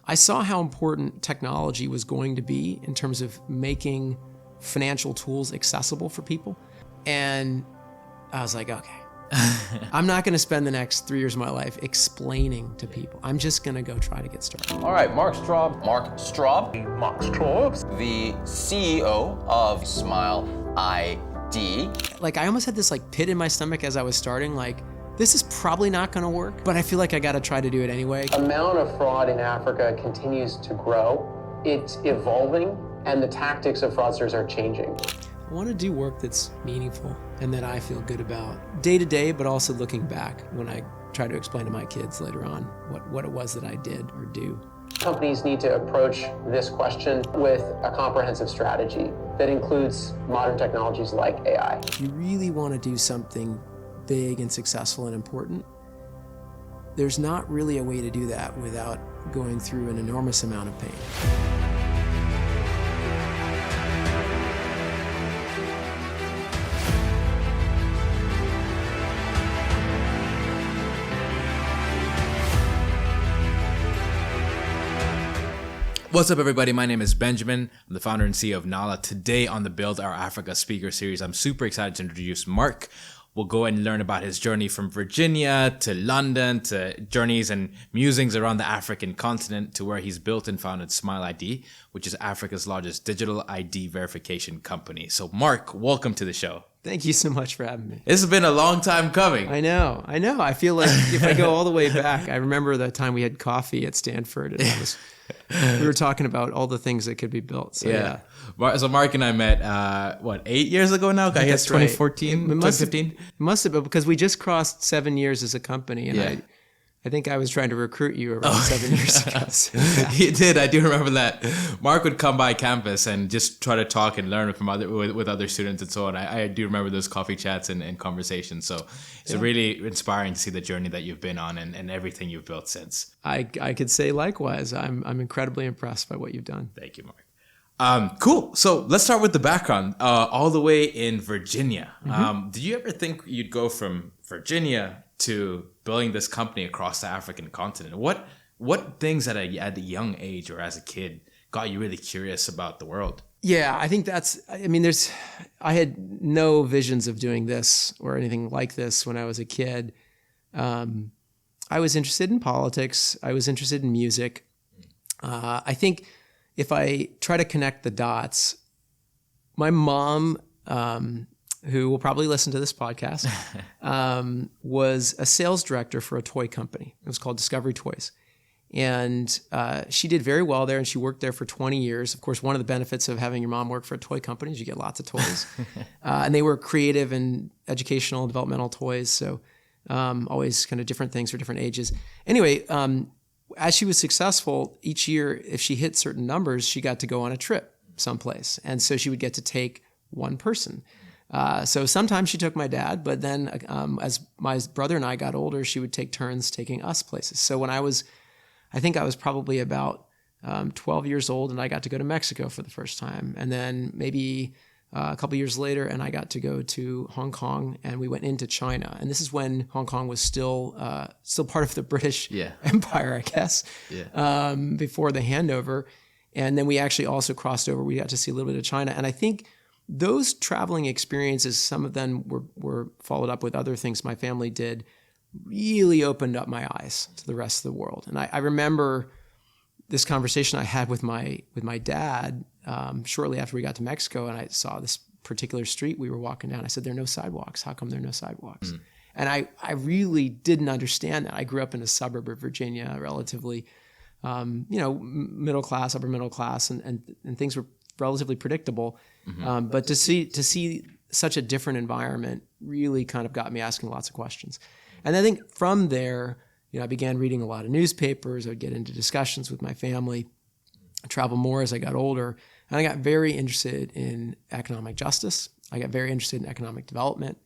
I saw how important technology was going to be in terms of making financial tools accessible for people. And I was like, okay, I'm not going to spend the next 3 years of my life explaining to people. I'm just going to go try to get started. All right, Mark Straub. Mark Straub, the CEO of Smile ID. Like, I almost had this like pit in my stomach as I was starting, like, this is probably not going to work, but I feel like I got to try to do it anyway. The amount of fraud in Africa continues to grow. It's evolving, and the tactics of fraudsters are changing. I want to do work that's meaningful and that I feel good about day to day, but also looking back when I try to explain to my kids later on what it was that I did or do. Companies need to approach this question with a comprehensive strategy that includes modern technologies like AI. If you really want to do something big and successful and important, there's not really a way to do that without going through an enormous amount of pain. What's up, everybody? My name is Benjamin. I'm the founder and CEO of Nala. Today on the Build Our Africa speaker series, I'm super excited to introduce Mark. We'll go and learn about his journey from Virginia to London, to journeys and musings around the African continent, to where he's built and founded Smile ID, which is Africa's largest digital ID verification company. So Mark, welcome to the show. Thank you so much for having me. This has been a long time coming. I know. I feel like if I go all the way back, I remember the time we had coffee at Stanford, and we were talking about all the things that could be built. So, yeah. So Mark and I met, 8 years ago now? I guess 2014, right. 2015? It must have been, because we just crossed 7 years as a company, and I think I was trying to recruit you around 7 years ago. So, yeah. You did. I do remember that. Mark would come by campus and just try to talk and learn from with other students and so on. I do remember those coffee chats and conversations. So it's really inspiring to see the journey that you've been on and everything you've built since. I could say likewise. I'm incredibly impressed by what you've done. Thank you, Mark. Cool. So let's start with the background. All the way in Virginia. Mm-hmm. Did you ever think you'd go from Virginia to building this company across the African continent? What things at a young age or as a kid got you really curious about the world? Yeah, I think I had no visions of doing this or anything like this when I was a kid. I was interested in politics. I was interested in music. I think if I try to connect the dots, my mom, who will probably listen to this podcast, was a sales director for a toy company. It was called Discovery Toys. And she did very well there, and she worked there for 20 years. Of course, one of the benefits of having your mom work for a toy company is you get lots of toys. And they were creative and educational, developmental toys, so always kind of different things for different ages. Anyway, as she was successful, each year, if she hit certain numbers, she got to go on a trip someplace. And so she would get to take one person. So sometimes she took my dad, but then as my brother and I got older, she would take turns taking us places. So when I think I was probably about 12 years old, and I got to go to Mexico for the first time. And then maybe a couple years later, and I got to go to Hong Kong, and we went into China. And this is when Hong Kong was still part of the British Empire, I guess, before the handover. And then we actually also crossed over. We got to see a little bit of China. And I think those traveling experiences, some of them were followed up with other things my family did, really opened up my eyes to the rest of the world. And I remember this conversation I had with my dad shortly after we got to Mexico, and I saw this particular street we were walking down. I said, there are no sidewalks. How come there are no sidewalks? Mm. And I really didn't understand that. I grew up in a suburb of Virginia, relatively, middle class, upper middle class, and things were relatively predictable. Mm-hmm. But to see such a different environment really kind of got me asking lots of questions. And I think from there, I began reading a lot of newspapers. I would get into discussions with my family, travel more as I got older. And I got very interested in economic justice. I got very interested in economic development.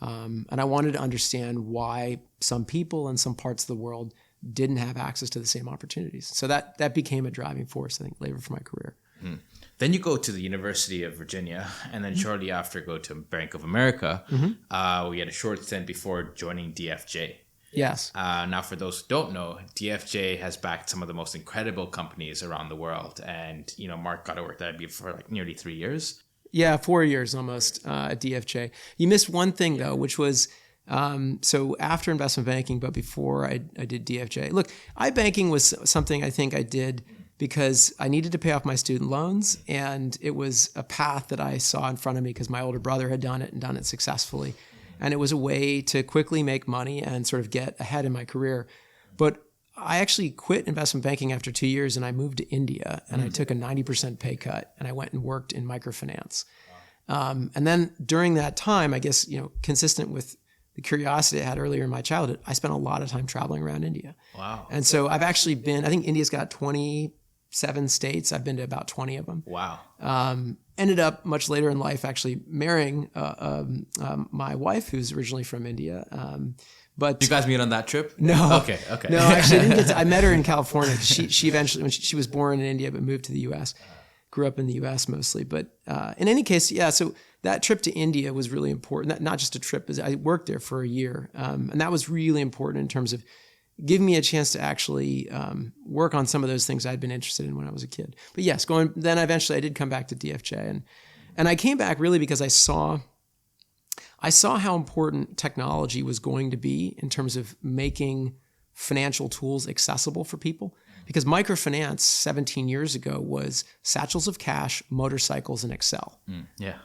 And I wanted to understand why some people in some parts of the world didn't have access to the same opportunities. So that became a driving force, I think, later for my career. Mm. Then you go to the University of Virginia, and then shortly after go to Bank of America. Mm-hmm. We had a short stint before joining DFJ. Yes. Now, for those who don't know, DFJ has backed some of the most incredible companies around the world. And, Mark got to work there for like nearly 3 years. Yeah, 4 years almost at DFJ. You missed one thing though, which was so after investment banking, but before I did DFJ. Look, iBanking was something I think I did because I needed to pay off my student loans, and it was a path that I saw in front of me because my older brother had done it and done it successfully. And it was a way to quickly make money and sort of get ahead in my career. But I actually quit investment banking after 2 years, and I moved to India, and I took a 90% pay cut, and I went and worked in microfinance. And then during that time, I guess, consistent with the curiosity I had earlier in my childhood, I spent a lot of time traveling around India. Wow. And so I've actually I think India's got 27 states. I've been to about 20 of them. Wow. Ended up much later in life actually marrying my wife, who's originally from India. But Did you guys meet on that trip? No. Okay. No, actually, I didn't get to. I met her in California. She eventually, when she was born in India, but moved to the U.S. Grew up in the U.S. mostly. But in any case, yeah. So that trip to India was really important. Not just a trip, but I worked there for a year, and that was really important in terms of giving me a chance to actually work on some of those things I'd been interested in when I was a kid. But yes, then eventually I did come back to DFJ, and I came back really because I saw how important technology was going to be in terms of making financial tools accessible for people. Because microfinance 17 years ago was satchels of cash, motorcycles, and Excel.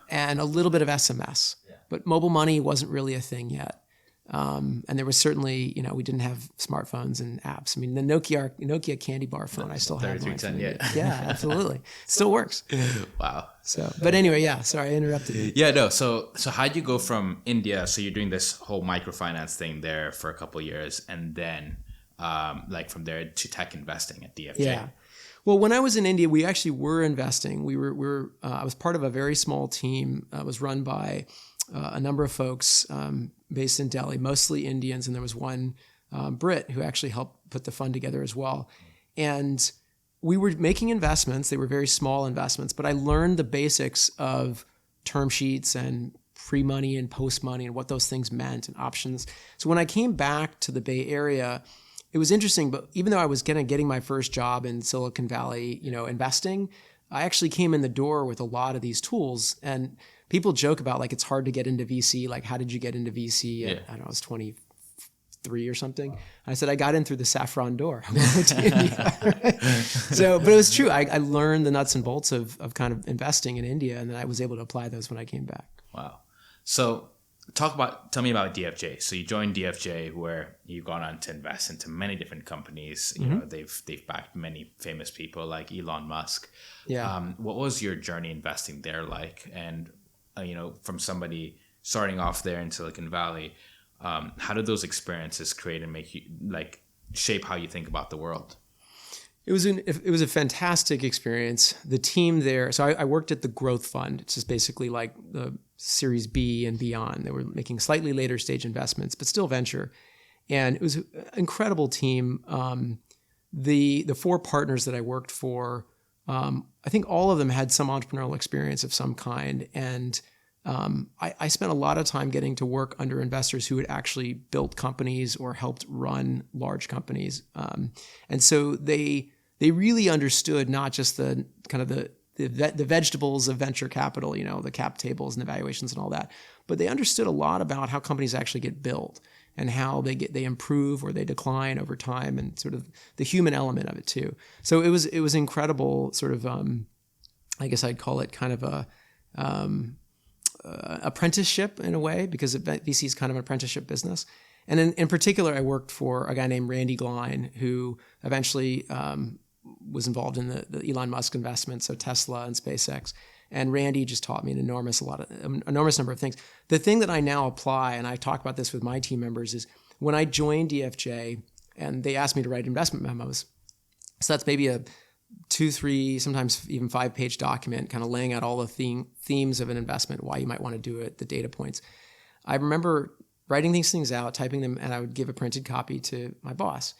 And a little bit of SMS. But mobile money wasn't really a thing yet. And there was certainly, we didn't have smartphones and apps. I mean, the Nokia candy bar phone, I still have mine. Yeah, absolutely. Still works. Wow. So, but anyway, yeah, sorry, I interrupted you. Yeah, no. So how'd you go from India? So you're doing this whole microfinance thing there for a couple of years, and then from there to tech investing at DFJ. Yeah. Well, when I was in India, we actually were investing. I was part of a very small team. It was run by a number of folks based in Delhi, mostly Indians, and there was one Brit who actually helped put the fund together as well. And we were making investments. They were very small investments, but I learned the basics of term sheets and pre-money and post-money and what those things meant and options. So when I came back to the Bay Area, it was interesting, but even though I was getting my first job in Silicon Valley, investing, I actually came in the door with a lot of these tools. And people joke about it's hard to get into VC. Like, how did you get into VC? I don't know, I was 23 or something. Wow. I said, I got in through the saffron door. I went to India. Right? So, but it was true. I learned the nuts and bolts of kind of investing in India, and then I was able to apply those when I came back. Wow. So tell me about DFJ. So you joined DFJ, where you've gone on to invest into many different companies. They've backed many famous people like Elon Musk. Yeah. What was your journey investing there like? And from somebody starting off there in Silicon Valley, how did those experiences create and make you shape how you think about the world? It was a fantastic experience. The team there, so I worked at the Growth Fund. It's just basically like the Series B and beyond. They were making slightly later stage investments, but still venture. And it was an incredible team. The four partners that I worked for, I think all of them had some entrepreneurial experience of some kind. And I spent a lot of time getting to work under investors who had actually built companies or helped run large companies. And so they really understood not just the kind of the vegetables of venture capital, the cap tables and the valuations and all that, but they understood a lot about how companies actually get built and how they improve or they decline over time, and sort of the human element of it too. So it was incredible, sort of I guess I'd call it kind of a apprenticeship in a way, because VC is kind of an apprenticeship business. And in particular, I worked for a guy named Randy Glein, who eventually was involved in the Elon Musk investment, so Tesla and SpaceX. And Randy just taught me an enormous number of things. The thing that I now apply, and I talk about this with my team members, is when I joined DFJ and they asked me to write investment memos. So that's maybe a 2, 3, sometimes even 5-page document, kind of laying out all the themes of an investment, why you might want to do it, the data points. I remember writing these things out, typing them, and I would give a printed copy to my boss.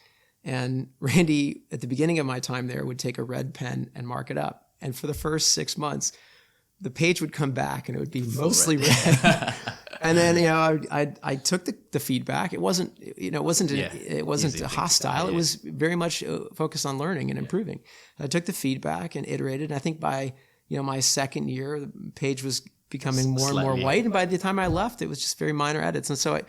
And Randy, at the beginning of my time there, would take a red pen and mark it up. And for the first 6 months, the page would come back and it would be mostly red. And then, you know, I took the feedback. It wasn't, you know, it wasn't hostile. It was very much focused on learning and improving. I took the feedback and iterated. And I think by, you know, my second year, the page was becoming more and more white. And by the time I left, it was just very minor edits. And so it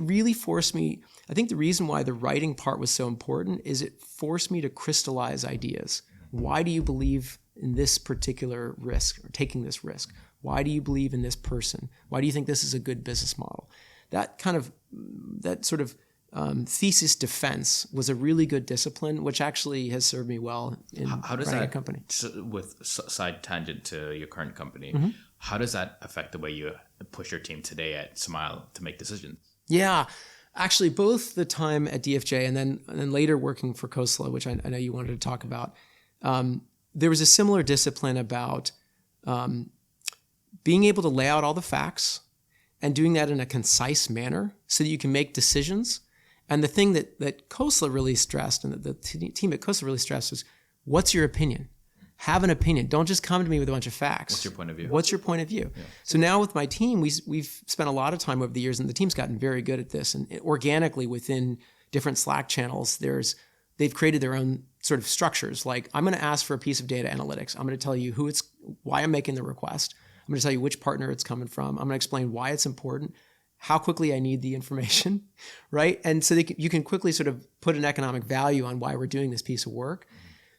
really forced me. I think the reason why the writing part was so important is it forced me to crystallize ideas. Why do you believe in this particular risk or taking this risk? Why do you believe in this person? Why do you think this is a good business model? That sort of thesis defense was a really good discipline, which actually has served me well in running a company. With side tangent to your current company, how does that affect the way you push your team today at Smile to make decisions? Yeah, actually, both the time at DFJ and then later working for Khosla, which I know you wanted to talk about, there was a similar discipline about being able to lay out all the facts and doing that in a concise manner so that you can make decisions. And the thing that Khosla really stressed and that the team at Khosla really stressed is, what's your opinion? Have an opinion. Don't just come to me with a bunch of facts. What's your point of view? What's your point of view? Yeah. So now with my team, we've spent a lot of time over the years, and the team's gotten very good at this. And organically within different Slack channels, they've created their own sort of structures. Like, I'm going to ask for a piece of data analytics. I'm going to tell you why I'm making the request. I'm going to tell you which partner it's coming from. I'm going to explain why it's important, how quickly I need the information, right? And so you can quickly sort of put an economic value on why we're doing this piece of work.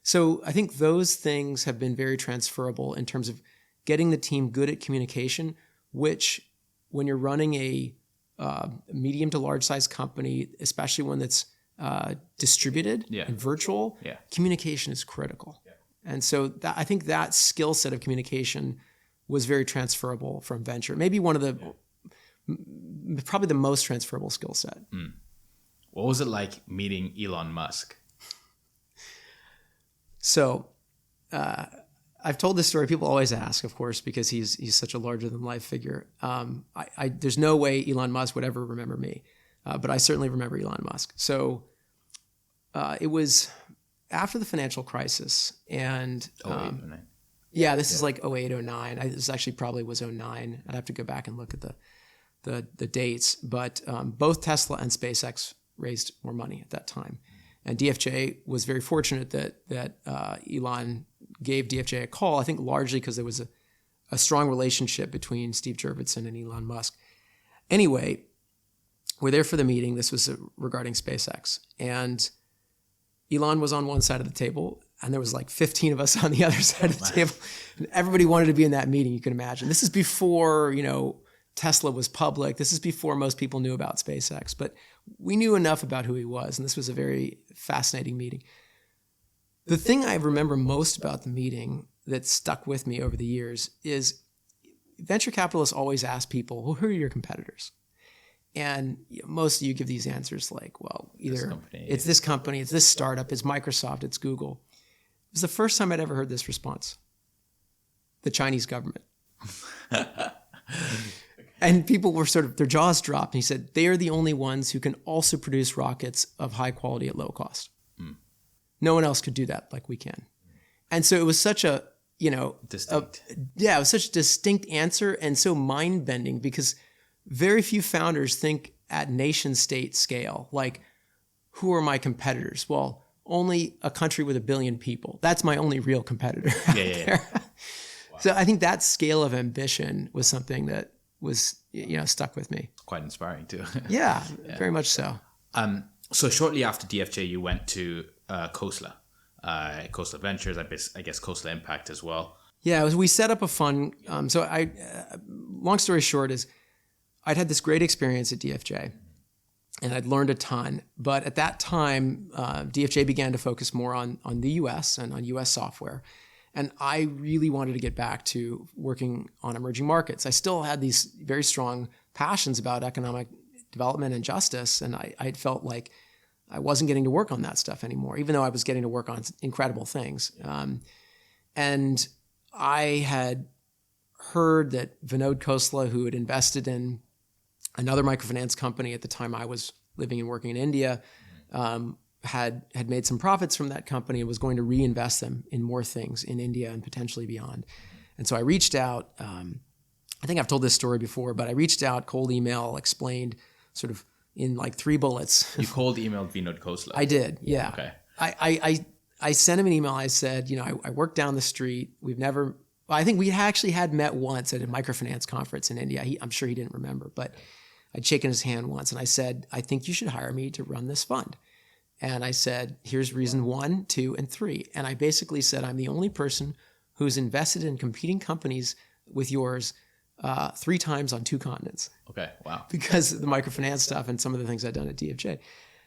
So I think those things have been very transferable in terms of getting the team good at communication, which when you're running a medium to large size company, especially one that's distributed and virtual, communication is critical. Yeah. And so I think that skill set of communication was very transferable from venture. Maybe one of probably the most transferable skill set. What was it like meeting Elon Musk? So I've told this story. People always ask, of course, because he's such a larger than life figure. There's no way Elon Musk would ever remember me, but I certainly remember Elon Musk. So it was after the financial crisis, and this is like 08, 09. This actually probably was 09. I'd have to go back and look at the dates, but both Tesla and SpaceX raised more money at that time. And DFJ was very fortunate that Elon gave DFJ a call, I think largely because there was a strong relationship between Steve Jurvetson and Elon Musk. Anyway, we're there for the meeting. This was regarding SpaceX. And Elon was on one side of the table, and there was like 15 of us on the other side of the table. And everybody wanted to be in that meeting, you can imagine. This is before, Tesla was public. This is before most people knew about SpaceX, but we knew enough about who he was, and this was a very fascinating meeting. The thing I remember most about the meeting that stuck with me over the years is venture capitalists always ask people, well, who are your competitors? And most of you give these answers like, well, either it's this company, it's this startup, it's Microsoft, it's Google. It was the first time I'd ever heard this response. The Chinese government. And people were their jaws dropped. And he said, they are the only ones who can also produce rockets of high quality at low cost. No one else could do that like we can. And so it was such a, distinct. It was such a distinct answer and so mind bending because very few founders think at nation state scale, like, who are my competitors? Well, only a country with 1 billion people. That's my only real competitor. Yeah. Wow. So I think that scale of ambition was something that was, stuck with me. Quite inspiring too. Yeah, very much so. So shortly after DFJ, you went to Khosla Ventures, I guess Khosla Impact as well. Yeah, we set up a fund. Long story short is, I'd had this great experience at DFJ, and I'd learned a ton. But at that time, DFJ began to focus more on the U.S. and on U.S. software. And I really wanted to get back to working on emerging markets. I still had these very strong passions about economic development and justice, and I felt like I wasn't getting to work on that stuff anymore, even though I was getting to work on incredible things. And I had heard that Vinod Khosla, who had invested in another microfinance company at the time I was living and working in India, had made some profits from that company and was going to reinvest them in more things in India and potentially beyond. And so I reached out. I think I've told this story before, but I reached out, cold email, explained sort of in like 3 bullets. You cold emailed Vinod Khosla. I did, yeah. Okay. I sent him an email. I said, I work down the street. I think we actually had met once at a microfinance conference in India. I'm sure he didn't remember, but I'd shaken his hand once, and I said, I think you should hire me to run this fund. And I said, here's reason 1, 2, and 3. And I basically said, I'm the only person who's invested in competing companies with yours 3 times on 2 continents. Okay, wow. Because of the microfinance stuff and some of the things I'd done at DFJ.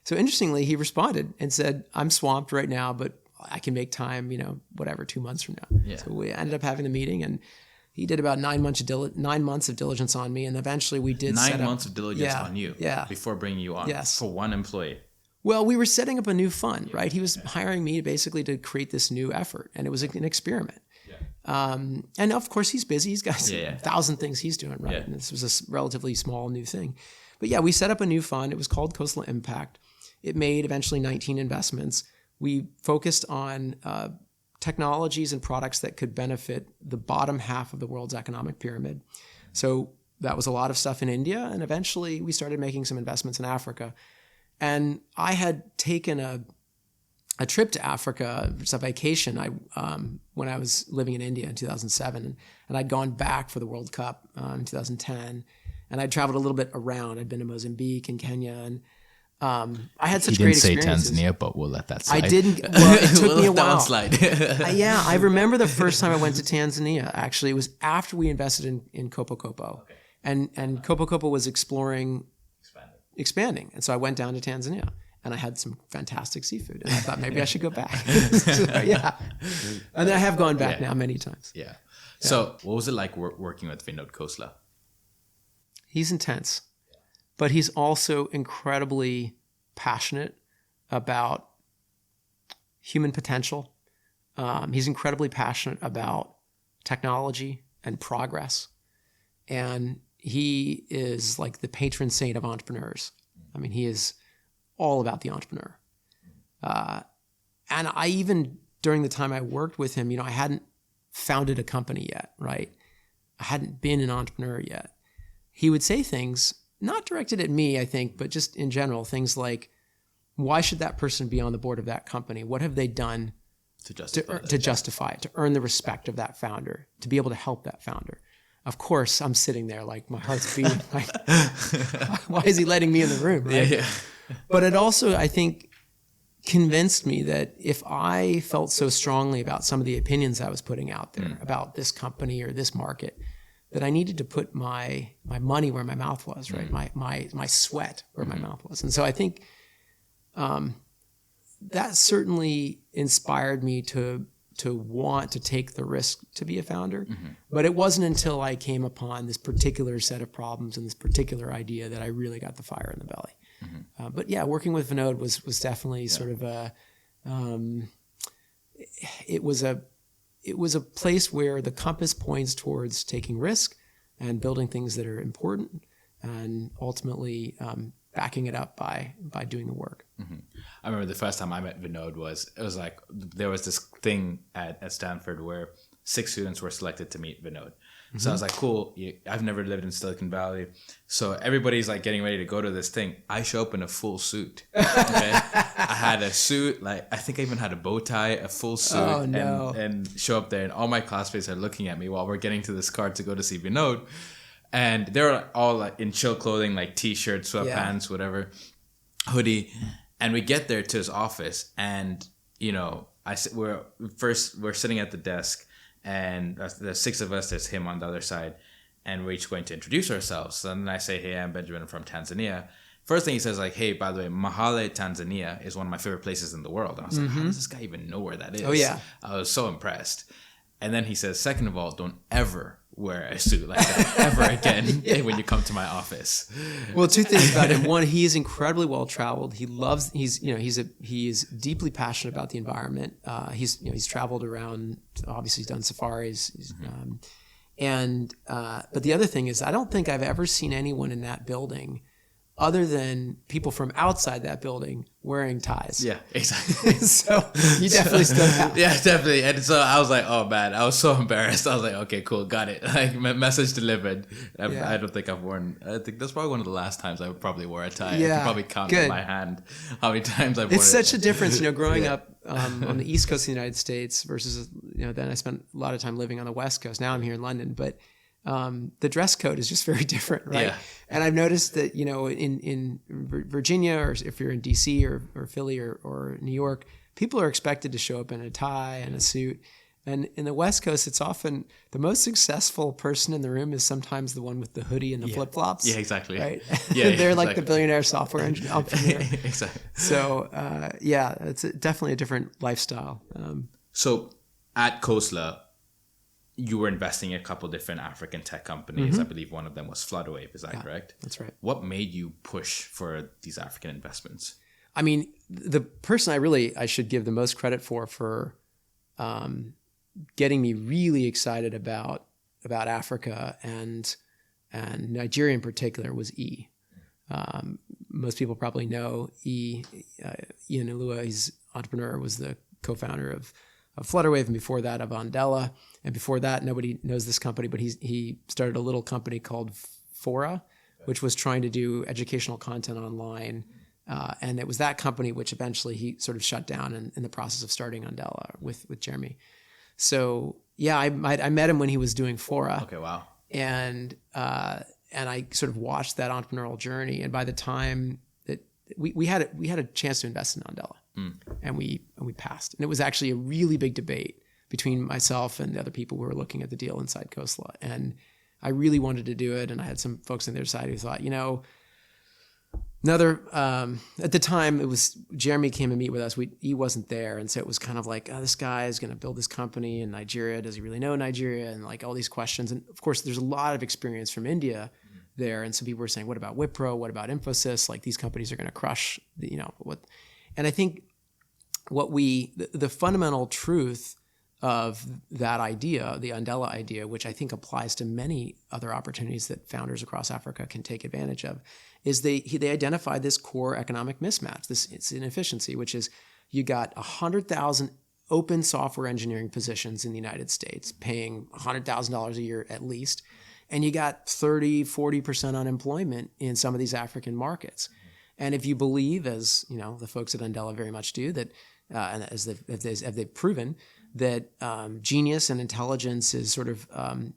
So interestingly, he responded and said, I'm swamped right now, but I can make time, 2 months from now. Yeah. So we ended up having the meeting, and he did about 9 months of diligence on me. And eventually we did 9 months of diligence on you before bringing you on for one employee. Well, we were setting up a new fund, right? He was hiring me basically to create this new effort, and it was an experiment. And of course, he's busy. He's got 1,000 things he's doing, right? And this was a relatively small new thing. But yeah, we set up a new fund. It was called Khosla Impact. It made eventually 19 investments. We focused on technologies and products that could benefit the bottom half of the world's economic pyramid. So that was a lot of stuff in India. And eventually we started making some investments in Africa. And I had taken a trip to Africa, it's a vacation, when I was living in India in 2007. And I'd gone back for the World Cup in 2010. And I'd traveled a little bit around. I'd been to Mozambique and Kenya. And I had such great experiences. He didn't say Tanzania, but we'll let that slide. I didn't. Well, it took me a while. Slide. I remember the first time I went to Tanzania. Actually, it was after we invested in Kopo Kopo. Okay. And Kopo Kopo was expanding. And so I went down to Tanzania. And I had some fantastic seafood. And I thought maybe I should go back. So, yeah. And I have gone back now many times. Yeah. So what was it like working with Vinod Khosla? He's intense. But he's also incredibly passionate about human potential. He's incredibly passionate about technology and progress. And he is like the patron saint of entrepreneurs. I mean, he is all about the entrepreneur. And I even, during the time I worked with him, I hadn't founded a company yet, right? I hadn't been an entrepreneur yet. He would say things, not directed at me, I think, but just in general, things like, why should that person be on the board of that company? What have they done to justify it, to earn the respect of that founder, to be able to help that founder? Of course, I'm sitting there like my heart's beating. Like, why is he letting me in the room, right? Yeah. But it also, I think, convinced me that if I felt so strongly about some of the opinions I was putting out there about this company or this market, that I needed to put my money where my mouth was, right? My sweat where my mouth was. And so I think that certainly inspired me to want to take the risk to be a founder. But it wasn't until I came upon this particular set of problems and this particular idea that I really got the fire in the belly. But yeah, working with Vinod was definitely sort of it was a place where the compass points towards taking risk and building things that are important, and ultimately backing it up by doing the work. I remember the first time I met Vinod it was like there was this thing at Stanford where 6 students were selected to meet Vinod. So I was like, cool, I've never lived in Silicon Valley. So everybody's like getting ready to go to this thing. I show up in a full suit. Okay? I had a suit, like I think I even had a bow tie, a full suit, and show up there. And all my classmates are looking at me while we're getting to this car to go to see Vinod. And they're all like in chill clothing, like t-shirt, sweatpants, whatever, hoodie. And we get there to his office, and we're sitting at the desk. And there's 6 of us, there's him on the other side, and we're each going to introduce ourselves. And then I say, hey, I'm Benjamin from Tanzania. First thing he says, like, hey, by the way, Mahale, Tanzania is one of my favorite places in the world. And I was like, how does this guy even know where that is? Oh, yeah. I was so impressed. And then he says, second of all, don't ever wear a suit like that ever again when you come to my office. Well, 2 things about him. One, he is incredibly well traveled. He is deeply passionate about the environment. He's traveled around. Obviously, he's done safaris. But the other thing is, I don't think I've ever seen anyone in that building other than people from outside that building wearing ties. Yeah, exactly. So you definitely stood out. Yeah, definitely. And so I was like, oh man, I was so embarrassed. I was like, okay, cool, got it. Like, message delivered. I don't think I've worn, I think that's probably one of the last times I probably wore a tie. I can probably count on my hand how many times I've worn it. It's such a difference, growing up on the East Coast of the United States versus, then I spent a lot of time living on the West Coast. Now I'm here in London, but the dress code is just very different, right? Yeah. And I've noticed that, in Virginia, or if you're in DC or Philly or New York, people are expected to show up in a tie and a suit. And in the West Coast, it's often the most successful person in the room is sometimes the one with the hoodie and the flip-flops. Yeah, exactly. Right? Yeah, They're like the billionaire software entrepreneur. Exactly. So, it's definitely a different lifestyle. So at Khosla, you were investing in a couple different African tech companies. I believe one of them was Flutterwave. Is that correct? That's right. What made you push for these African investments? I mean, the person I should give the most credit for getting me really excited about Africa and Nigeria in particular was E. Most people probably know Ian Ulua. He's an entrepreneur, was the co-founder of Flutterwave, and before that of Andela. And before that, nobody knows this company, but he started a little company called Fora, which was trying to do educational content online. And it was that company which eventually he sort of shut down in the process of starting Andela with Jeremy. So I met him when he was doing Fora. Okay, wow. And I sort of watched that entrepreneurial journey. And by the time that we had a chance to invest in Andela, and we passed. And it was actually a really big debate between myself and the other people who were looking at the deal inside Khosla. And I really wanted to do it. And I had some folks on the other side who thought, at the time it was Jeremy came to meet with us. He wasn't there. And so it was kind of like, this guy is going to build this company in Nigeria. Does he really know Nigeria? And like all these questions. And of course there's a lot of experience from India there. And some people were saying, what about Wipro? What about Infosys? Like these companies are going to crush and I think the fundamental truth of that idea, the Andela idea, which I think applies to many other opportunities that founders across Africa can take advantage of, is they identified this core economic mismatch, it's inefficiency, which is you got 100,000 open software engineering positions in the United States, paying $100,000 a year at least, and you got 30-40% unemployment in some of these African markets. And if you believe, as the folks at Andela very much do, that and as they've proven, that genius and intelligence is sort of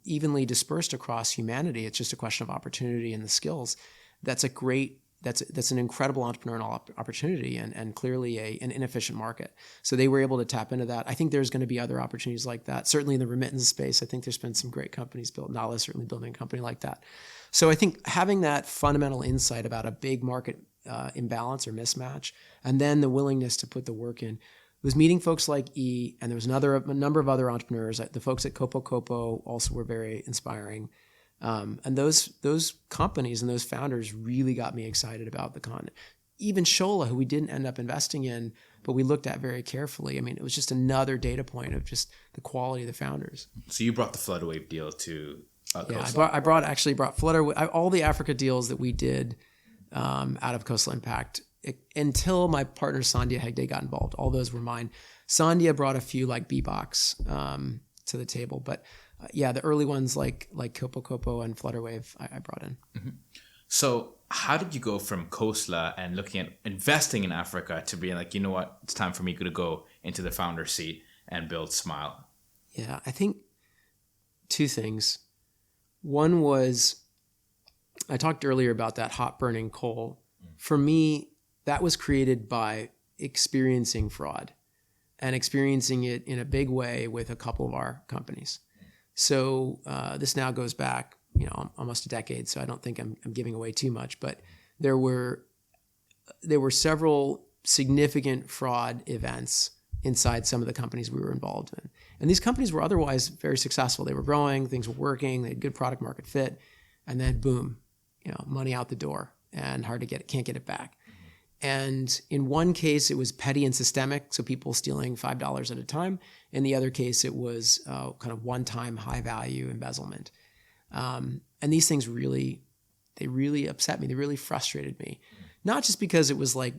evenly dispersed across humanity. It's just a question of opportunity and the skills. That's an incredible entrepreneurial opportunity and clearly an inefficient market. So they were able to tap into that. I think there's going to be other opportunities like that. Certainly in the remittance space, I think there's been some great companies built. Nala is certainly building a company like that. So I think having that fundamental insight about a big market imbalance or mismatch, and then the willingness to put the work in, was meeting folks like E, and there was a number of other entrepreneurs. The folks at Kopo also were very inspiring. And those companies and those founders really got me excited about the continent. Even Shola, who we didn't end up investing in, but we looked at very carefully. I mean, it was just another data point of just the quality of the founders. So you brought the Flutterwave deal to Khosla. I brought Flutterwave, all the Africa deals that we did out of Khosla Impact, until my partner Sandhya Hegde got involved. All those were mine. Sandhya brought a few like B-Box to the table, but the early ones like Kopo and Flutterwave I brought in. Mm-hmm. So how did you go from Khosla and looking at investing in Africa to being like, you know what, it's time for me to go into the founder seat and build Smile? Yeah, I think two things. One was, I talked earlier about that hot burning coal. For me, that was created by experiencing fraud and experiencing it in a big way with a couple of our companies. So this now goes back, almost a decade. So I don't think I'm giving away too much, but there were several significant fraud events inside some of the companies we were involved in. And these companies were otherwise very successful. They were growing, things were working, they had good product market fit, and then boom, money out the door and can't get it back. And in one case, it was petty and systemic, so people stealing $5 at a time. In the other case, it was kind of one-time high-value embezzlement. And these things really they really upset me. They really frustrated me. Not just because it was like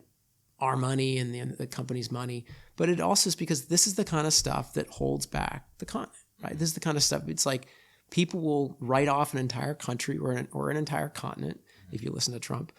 our money and the company's money, but it also is because this is the kind of stuff that holds back the continent, right? This is the kind of stuff, it's like people will write off an entire country or an entire continent, if you listen to Trump,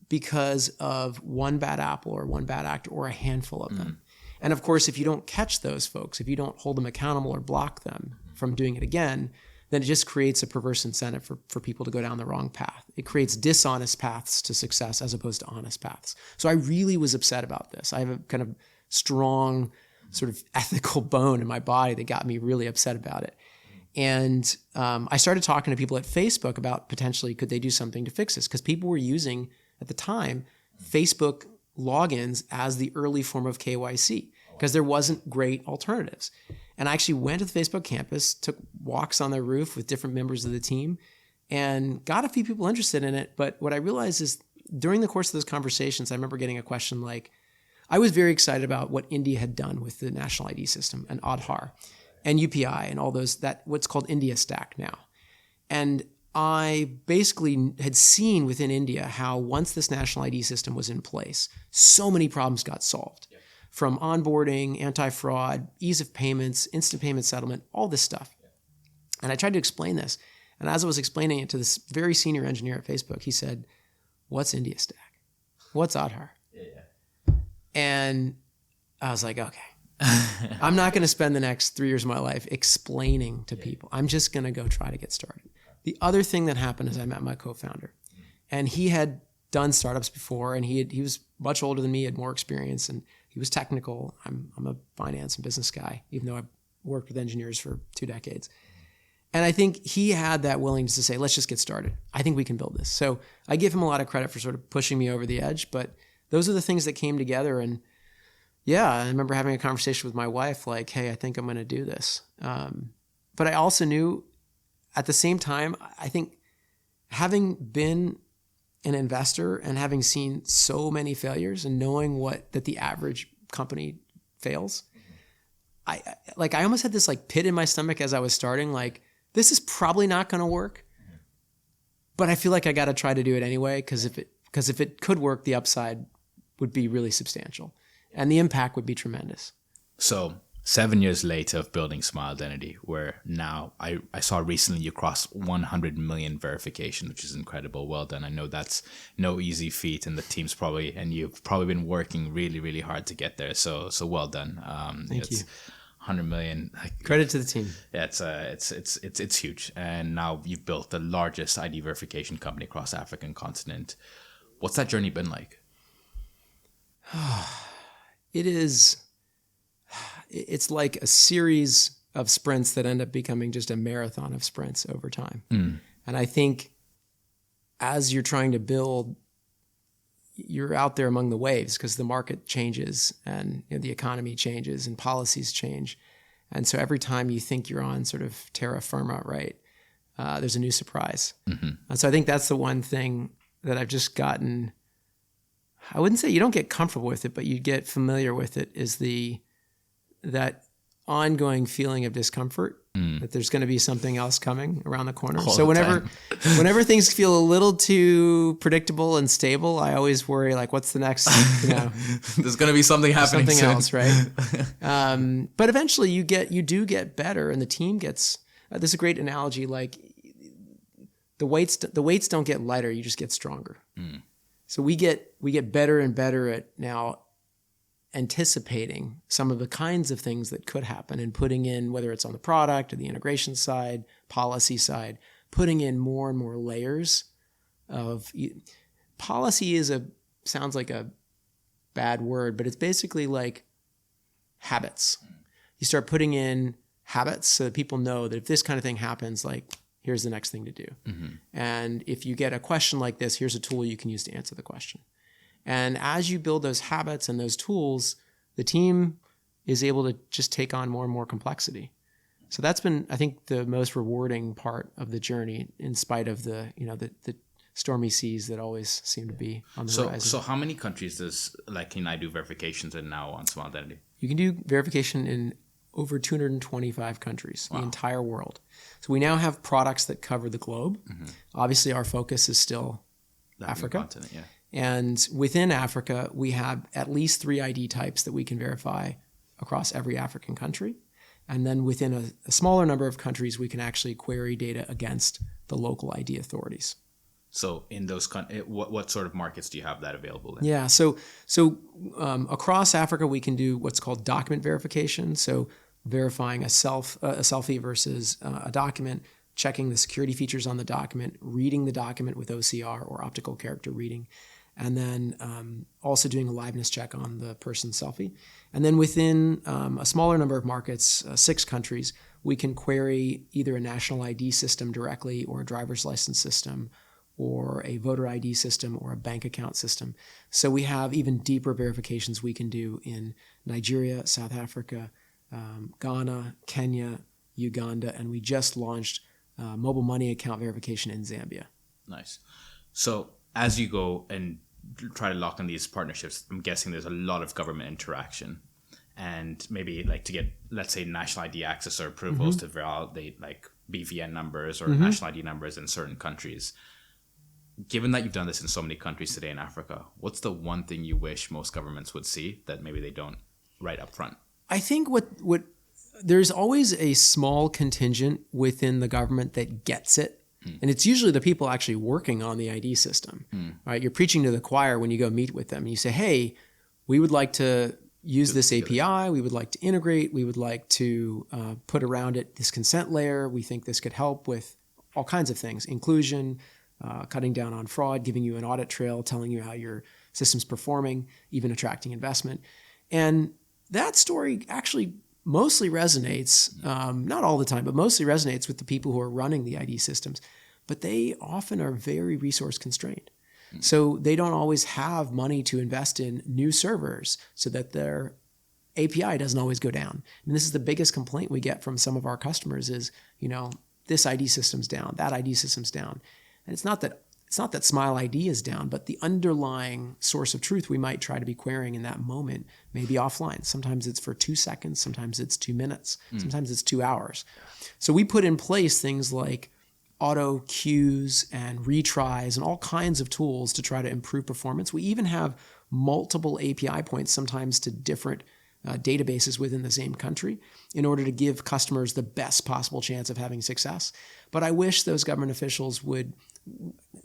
because of one bad apple or one bad actor or a handful of them. And of course, if you don't catch those folks, if you don't hold them accountable or block them from doing it again, then it just creates a perverse incentive for people to go down the wrong path. It creates dishonest paths to success as opposed to honest paths. So I really was upset about this. I have a kind of strong sort of ethical bone in my body that got me really upset about it. And I started talking to people at Facebook about potentially could they do something to fix this? Because people were using, at the time, Facebook logins as the early form of KYC because there wasn't great alternatives. And I actually went to the Facebook campus, took walks on their roof with different members of the team, and got a few people interested in it. But what I realized is during the course of those conversations, I remember getting a question like, I was very excited about what India had done with the national ID system and Aadhaar and UPI and all those, that what's called India Stack now. And I basically had seen within India how once this national ID system was in place, so many problems got solved. From onboarding, anti-fraud, ease of payments, instant payment settlement, all this stuff. And I tried to explain this. And as I was explaining it to this very senior engineer at Facebook, he said, what's India Stack? What's Aadhaar? And I was like, okay, I'm not going to spend the next 3 years of my life explaining to people. I'm just going to go try to get started. The other thing that happened is I met my co-founder, and he had done startups before, and he was much older than me, had more experience, and he was technical. I'm a finance and business guy, even though I've worked with engineers for 2 decades. And I think he had that willingness to say, let's just get started. I think we can build this. So I give him a lot of credit for sort of pushing me over the edge, but those are the things that came together. And yeah, I remember having a conversation with my wife, like, hey, I think I'm going to do this. But I also knew at the same time, I think having been an investor and having seen so many failures and knowing that the average company fails, I almost had this like pit in my stomach as I was starting, like, this is probably not going to work, but I feel like I got to try to do it anyway. Because if it could work, the upside would be really substantial and the impact would be tremendous. So 7 years later of building Smile Identity, where now I saw recently you crossed 100 million verification, which is incredible. Well done. I know that's no easy feat, and the team's and you've probably been working really, really hard to get there. So well done. Thank you. 100 million. Credit to the team. Yeah, it's huge. And now you've built the largest ID verification company across the African continent. What's that journey been like? It's like a series of sprints that end up becoming just a marathon of sprints over time. And I think as you're trying to build, you're out there among the waves because the market changes and the economy changes and policies change. And so every time you think you're on sort of terra firma, right, there's a new surprise. And so I think that's the one thing that I've just gotten, I wouldn't say you don't get comfortable with it, but you get familiar with it, is that ongoing feeling of discomfort, that there's going to be something else coming around the corner. So whenever things feel a little too predictable and stable, I always worry, like, what's the next, There's going to be something happening something soon. else, right? But eventually you do get better, and the team gets, there's a great analogy, like the weights don't get lighter, you just get stronger. So we get better and better at now anticipating some of the kinds of things that could happen and putting in, whether it's on the product or the integration side, policy side, putting in more and more layers of policy sounds like a bad word, but it's basically like habits. You start putting in habits so that people know that if this kind of thing happens, like, here's the next thing to do. And if you get a question like this, here's a tool you can use to answer the question. And as you build those habits and those tools, the team is able to just take on more and more complexity. So that's been, I think, the most rewarding part of the journey, in spite of the stormy seas that always seem to be on the horizon. So how many countries can I do verifications in now on Smile Identity? You can do verification in over 225 countries, the entire world. So we now have products that cover the globe. Obviously, our focus is still Africa. Continent, yeah. And within Africa, we have at least 3 ID types that we can verify across every African country. And then within a smaller number of countries, we can actually query data against the local ID authorities. So in those, what sort of markets do you have that available in? Yeah, so across Africa, we can do what's called document verification. So verifying a selfie versus a document, checking the security features on the document, reading the document with OCR or optical character reading, and then also doing a liveness check on the person's selfie. And then within a smaller number of markets, 6 countries, we can query either a national ID system directly or a driver's license system or a voter ID system or a bank account system. So we have even deeper verifications we can do in Nigeria, South Africa, Ghana, Kenya, Uganda, and we just launched mobile money account verification in Zambia. Nice. So as you go and try to lock in these partnerships, I'm guessing there's a lot of government interaction, and maybe like to get, let's say, national ID access or approvals to validate like BVN numbers or national ID numbers in certain countries. Given that you've done this in so many countries today in Africa, what's the one thing you wish most governments would see that maybe they don't right up front? I think what there's always a small contingent within the government that gets it. And it's usually the people actually working on the ID system, right? You're preaching to the choir when you go meet with them. And you say, hey, we would like to use this API. We would like to integrate. We would like to put around it this consent layer. We think this could help with all kinds of things, inclusion, cutting down on fraud, giving you an audit trail, telling you how your system's performing, even attracting investment. And that story actually mostly resonates, not all the time, but mostly resonates with the people who are running the ID systems. But they often are very resource constrained. So they don't always have money to invest in new servers so that their API doesn't always go down. And this is the biggest complaint we get from some of our customers is, this ID system's down, that ID system's down. And it's not that Smile ID is down, but the underlying source of truth we might try to be querying in that moment may be offline. Sometimes it's for 2 seconds, sometimes it's 2 minutes, sometimes it's 2 hours. So we put in place things like auto queues and retries and all kinds of tools to try to improve performance. We even have multiple API points, sometimes to different databases within the same country, in order to give customers the best possible chance of having success. But I wish those government officials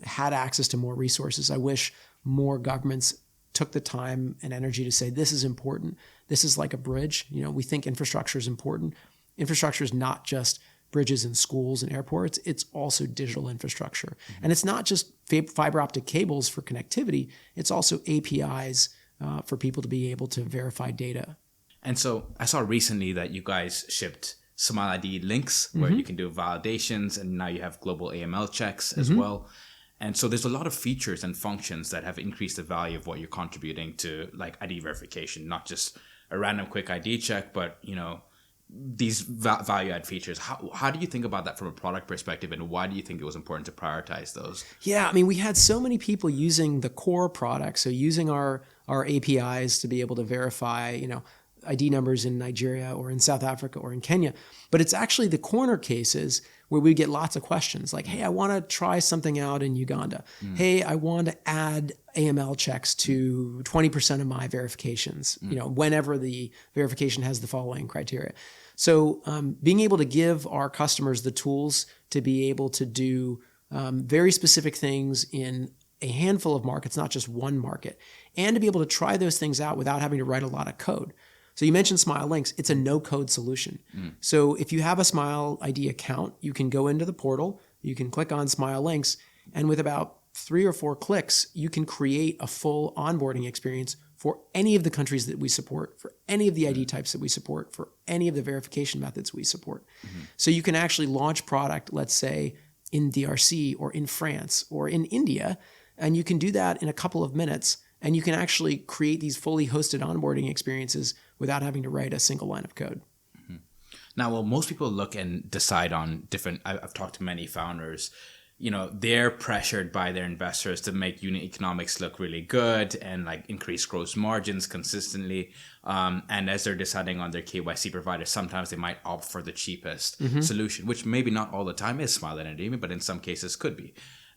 had access to more resources. I wish more governments took the time and energy to say, this is important. This is like a bridge. We think infrastructure is important. Infrastructure is not just bridges and schools and airports. It's also digital infrastructure. And it's not just fiber optic cables for connectivity. It's also APIs for people to be able to verify data. And so I saw recently that you guys shipped Smile ID links where you can do validations, and now you have global AML checks as well. And so there's a lot of features and functions that have increased the value of what you're contributing to, like ID verification, not just a random quick ID check, but these value add features. How do you think about that from a product perspective, and why do you think it was important to prioritize those? Yeah, we had so many people using the core product, so using our APIs to be able to verify, ID numbers in Nigeria or in South Africa or in Kenya. But it's actually the corner cases where we get lots of questions like, hey, I want to try something out in Uganda. Hey, I want to add AML checks to 20% of my verifications, whenever the verification has the following criteria. So being able to give our customers the tools to be able to do very specific things in a handful of markets, not just one market, and to be able to try those things out without having to write a lot of code. So you mentioned Smile Links. It's a no-code solution. So if you have a Smile ID account, you can go into the portal, you can click on Smile Links, and with about 3 or 4 clicks, you can create a full onboarding experience for any of the countries that we support, for any of the ID types that we support, for any of the verification methods we support. So you can actually launch product, let's say, in DRC or in France or in India, and you can do that in a couple of minutes. And you can actually create these fully hosted onboarding experiences without having to write a single line of code. Now, most people look and decide on different, I've talked to many founders, they're pressured by their investors to make unit economics look really good and like increase gross margins consistently. And as they're deciding on their KYC provider, sometimes they might opt for the cheapest solution, which maybe not all the time is Smile Identity, but in some cases could be.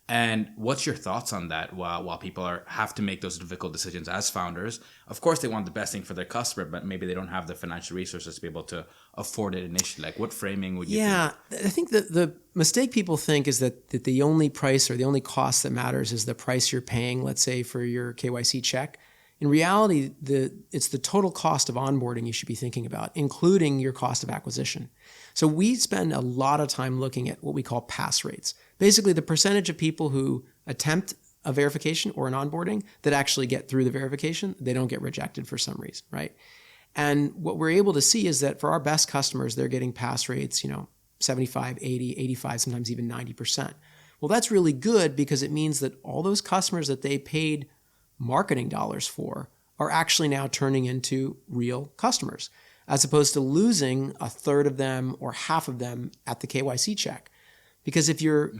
And what's your thoughts on that while people have to make those difficult decisions as founders? Of course, they want the best thing for their customer, but maybe they don't have the financial resources to be able to afford it initially. Like, what framing would you think? Yeah, I think that the mistake people think is that the only price or the only cost that matters is the price you're paying, let's say, for your KYC check. In reality, it's the total cost of onboarding you should be thinking about, including your cost of acquisition. So we spend a lot of time looking at what we call pass rates. Basically, the percentage of people who attempt a verification or an onboarding that actually get through the verification, they don't get rejected for some reason, right? And what we're able to see is that for our best customers, they're getting pass rates, 75, 80, 85, sometimes even 90%. Well, that's really good because it means that all those customers that they paid marketing dollars for are actually now turning into real customers, as opposed to losing a third of them or half of them at the KYC check. Because if you're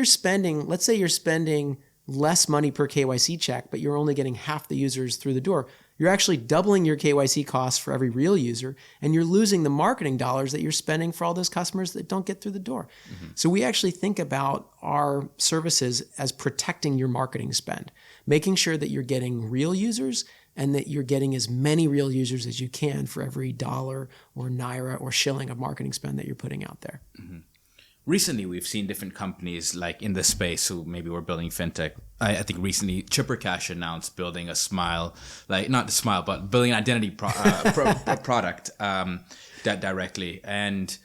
spending, let's say you're spending less money per KYC check, but you're only getting half the users through the door, you're actually doubling your KYC costs for every real user, and you're losing the marketing dollars that you're spending for all those customers that don't get through the door. So we actually think about our services as protecting your marketing spend, making sure that you're getting real users and that you're getting as many real users as you can for every dollar or naira or shilling of marketing spend that you're putting out there. Recently, we've seen different companies like in this space who maybe were building fintech. I think recently Chipper Cash announced building a Smile, like not the Smile, but building an identity product that directly. And,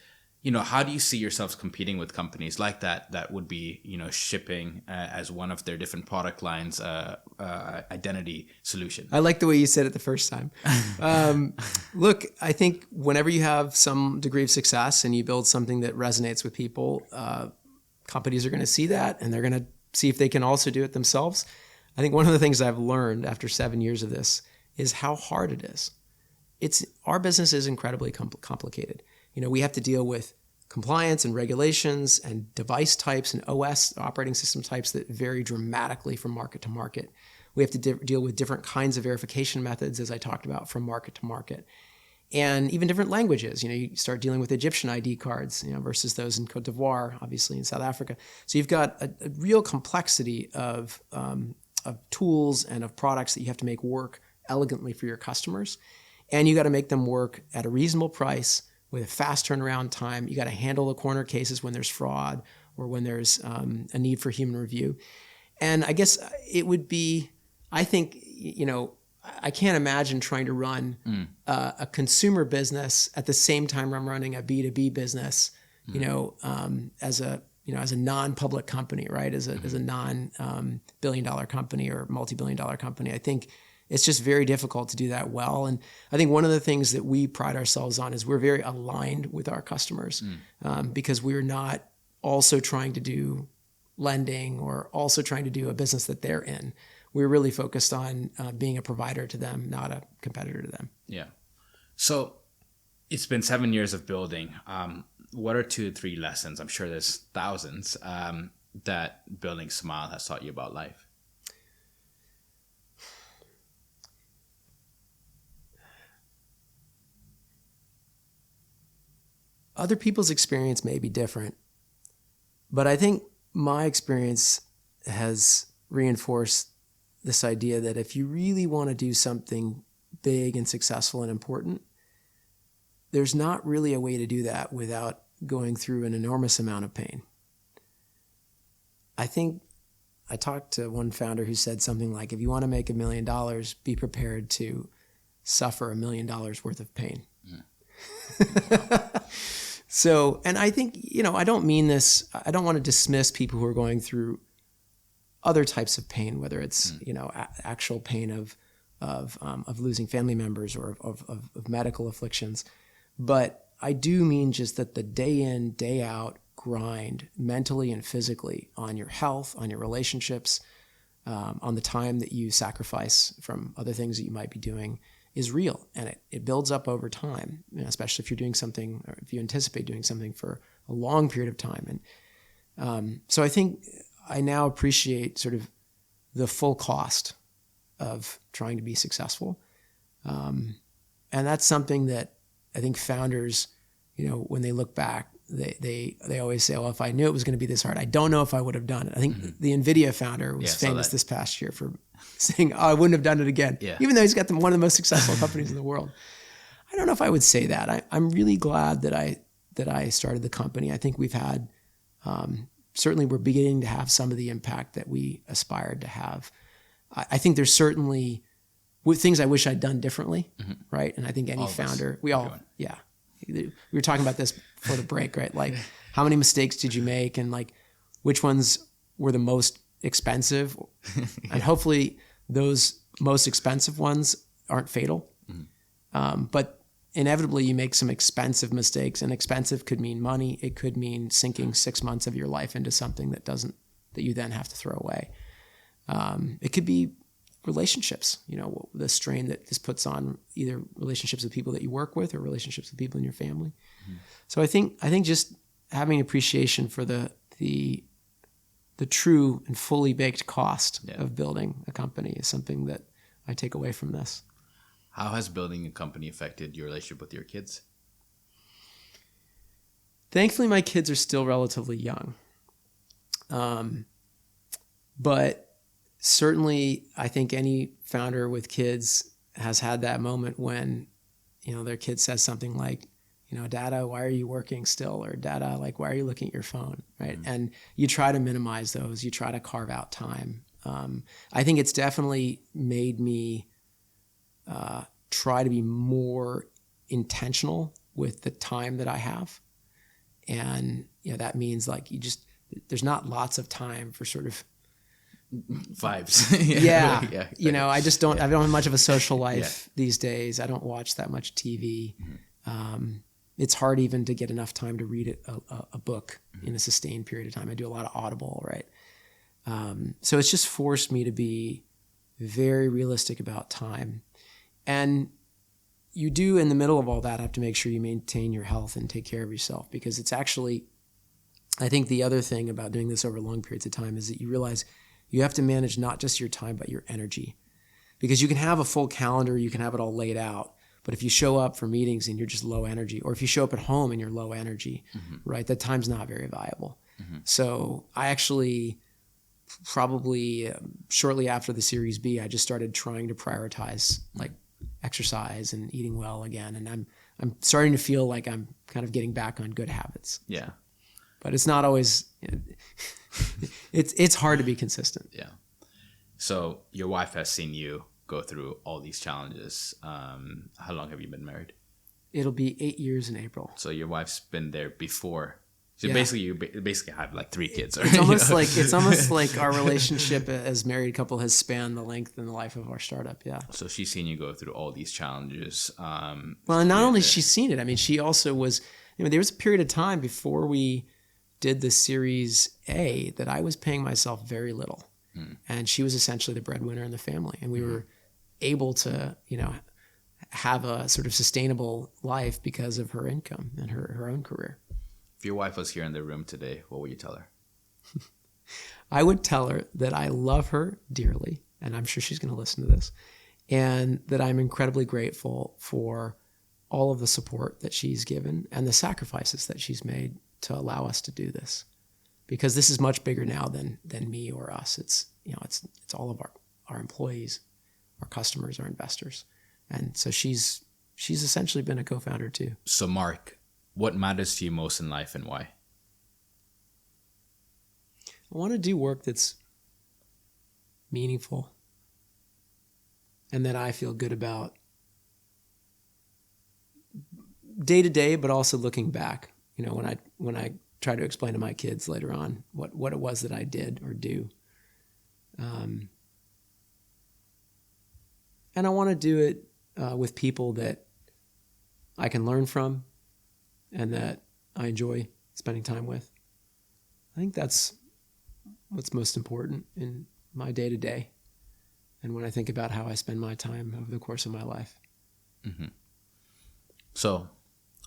how do you see yourselves competing with companies like that would be, shipping as one of their different product lines, identity solution? I like the way you said it the first time. Look, I think whenever you have some degree of success and you build something that resonates with people, companies are going to see that and they're going to see if they can also do it themselves. I think one of the things I've learned after 7 years of this is how hard it is. Our business is incredibly complicated. We have to deal with compliance and regulations and device types and OS operating system types that vary dramatically from market to market. We have to deal with different kinds of verification methods, as I talked about, from market to market. And even different languages. You start dealing with Egyptian ID cards, versus those in Cote d'Ivoire, obviously in South Africa. So you've got a real complexity of tools and of products that you have to make work elegantly for your customers. And you got to make them work at a reasonable price with a fast turnaround time. You got to handle the corner cases when there's fraud or when there's a need for human review. And I guess it would be, I think, I can't imagine trying to run a consumer business at the same time I'm running a B2B business, as a non-public company, right? As a non-billion-dollar company or multi-billion-dollar company. I think it's just very difficult to do that well. And I think one of the things that we pride ourselves on is we're very aligned with our customers because we're not also trying to do lending or also trying to do a business that they're in. We're really focused on being a provider to them, not a competitor to them. Yeah. So it's been 7 years of building. What are 2 to 3 lessons? I'm sure there's thousands that building Smile has taught you about life. Other people's experience may be different, but I think my experience has reinforced this idea that if you really want to do something big and successful and important, there's not really a way to do that without going through an enormous amount of pain. I think I talked to one founder who said something like, if you want to make $1 million, be prepared to suffer $1 million worth of pain. So, and I think, I don't mean this, I don't want to dismiss people who are going through other types of pain, whether it's, actual pain of losing family members or of medical afflictions. But I do mean just that the day in, day out grind mentally and physically on your health, on your relationships, on the time that you sacrifice from other things that you might be doing is real. And it builds up over time, especially if you're doing something or if you anticipate doing something for a long period of time. So I think I now appreciate sort of the full cost of trying to be successful. And that's something that I think founders, when they look back, they always say, well, if I knew it was going to be this hard, I don't know if I would have done it. I think the NVIDIA founder was famous this past year for saying, oh, I wouldn't have done it again, even though he's got one of the most successful companies in the world. I don't know if I would say that. I'm really glad that I started the company. I think we've had, certainly we're beginning to have some of the impact that we aspired to have. I think there's certainly things I wish I'd done differently, right? And I think any founder, we were talking about this before the break, right? Like, how many mistakes did you make, and like, which ones were the most expensive? And hopefully those most expensive ones aren't fatal. But inevitably you make some expensive mistakes, and expensive could mean money. It could mean sinking 6 months of your life into something that you then have to throw away. It could be relationships, the strain that this puts on either relationships with people that you work with or relationships with people in your family. So I think just having appreciation for the true and fully baked cost of building a company is something that I take away from this. How has building a company affected your relationship with your kids? Thankfully, my kids are still relatively young. But certainly, I think any founder with kids has had that moment when, their kid says something like, Dada, why are you working still? Or Dada, like, why are you looking at your phone? Right. And you try to minimize those. You try to carve out time. I think it's definitely made me try to be more intentional with the time that I have. And, that means like there's not lots of time for sort of vibes. I just don't have much of a social life these days. I don't watch that much TV. It's hard even to get enough time to read a book in a sustained period of time. I do a lot of Audible, right? So it's just forced me to be very realistic about time. And you do, in the middle of all that, have to make sure you maintain your health and take care of yourself, because it's actually, I think the other thing about doing this over long periods of time is that you realize you have to manage not just your time, but your energy. Because you can have a full calendar, you can have it all laid out, but if you show up for meetings and you're just low energy, or if you show up at home and you're low energy, right, that time's not very viable. So I actually probably shortly after the Series B, I just started trying to prioritize like exercise and eating well again. And I'm starting to feel like I'm kind of getting back on good habits. Yeah. But it's not always, it's hard to be consistent. Yeah. So your wife has seen you go through all these challenges. How long have you been married? It'll be 8 years in April. So your wife's been there before. So basically, you basically have like 3 kids. It's almost like our relationship as married couple has spanned the length and the life of our startup. Yeah. So she's seen you go through all these challenges. Well, and not only she's seen it. I mean, she also was. There was a period of time before we did the Series A that I was paying myself very little, and she was essentially the breadwinner in the family, and we were able to, have a sort of sustainable life because of her income and her own career. If your wife was here in the room today, what would you tell her? I would tell her that I love her dearly, and I'm sure she's going to listen to this, and that I'm incredibly grateful for all of the support that she's given and the sacrifices that she's made to allow us to do this, because this is much bigger now than me or us. It's all of our employees, our customers, our investors, and so she's essentially been a co-founder too. So Mark, what matters to you most in life and why? I want to do work that's meaningful and that I feel good about day to day, but also looking back, when I try to explain to my kids later on what it was that I did or do. And I want to do it with people that I can learn from and that I enjoy spending time with. I think that's what's most important in my day-to-day and when I think about how I spend my time over the course of my life. So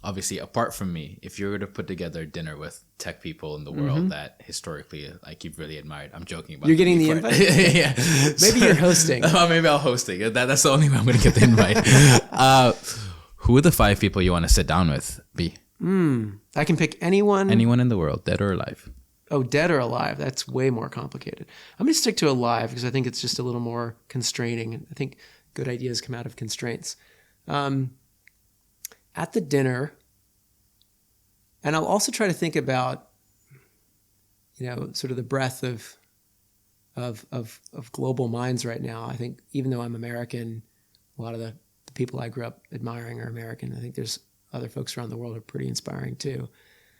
obviously, apart from me, if you were to put together dinner with tech people in the world that historically, like, you've really admired, I'm joking about. You're getting the invite? Yeah. Maybe you're hosting. Maybe I'll hosting. That's the only way I'm going to get the invite. Who are the 5 people you want to sit down with, B? I can pick anyone. Anyone in the world, dead or alive. Oh, dead or alive. That's way more complicated. I'm going to stick to alive because I think it's just a little more constraining. And I think good ideas come out of constraints. At the dinner, and I'll also try to think about, sort of the breadth of global minds right now. I think even though I'm American, a lot of the people I grew up admiring are American. I think there's other folks around the world who are pretty inspiring too.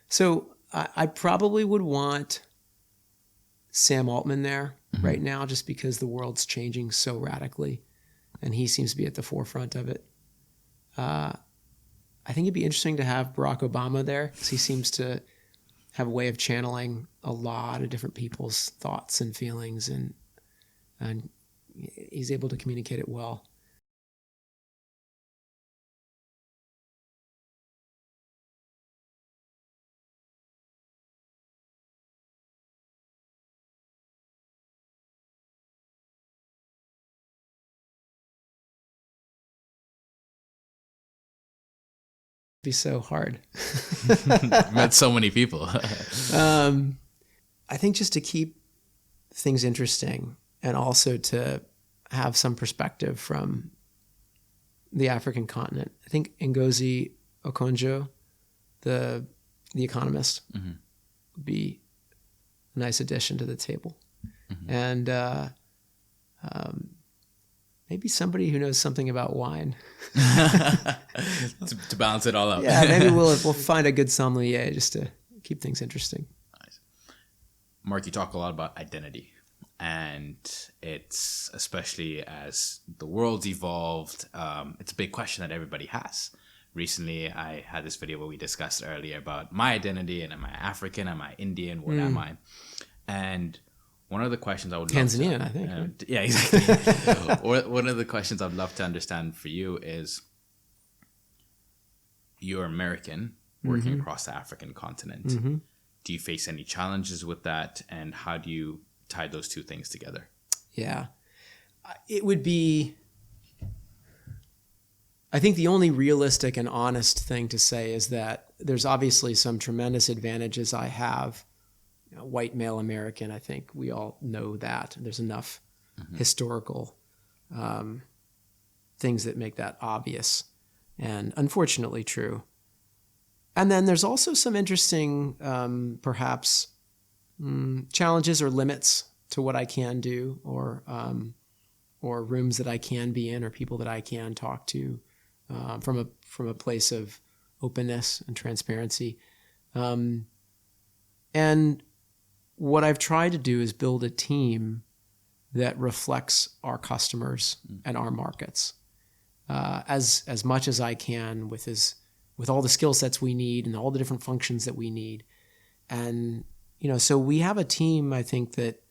So I probably would want Sam Altman there right now, just because the world's changing so radically, and he seems to be at the forefront of it. I think it'd be interesting to have Barack Obama there, because he seems to have a way of channeling a lot of different people's thoughts and feelings, and he's able to communicate it well. Be so hard. Met so many people. I think just to keep things interesting, and also to have some perspective from the African continent. I think Ngozi Okonjo, the economist, would be a nice addition to the table. And maybe somebody who knows something about wine. to balance it all out. Yeah, maybe we'll find a good sommelier just to keep things interesting. Nice. Mark, you talk a lot about identity, and it's, especially as the world's evolved, it's a big question that everybody has. Recently, I had this video where we discussed earlier about my identity, and am I African, am I Indian, what am I? And one of the questions I would love Tanzania, I think. Right? Yeah, exactly. One of the questions I'd love to understand for you is, you're American working across the African continent. Do you face any challenges with that? And how do you tie those two things together? Yeah. It would be, I think the only realistic and honest thing to say is that there's obviously some tremendous advantages I have. White male American, I think we all know that. There's enough historical things that make that obvious and unfortunately true. And then there's also some interesting, perhaps, challenges or limits to what I can do, or rooms that I can be in, or people that I can talk to from a place of openness and transparency. And what I've tried to do is build a team that reflects our customers and our markets as much as I can, with all the skill sets we need and all the different functions that we need. And, so we have a team, I think, that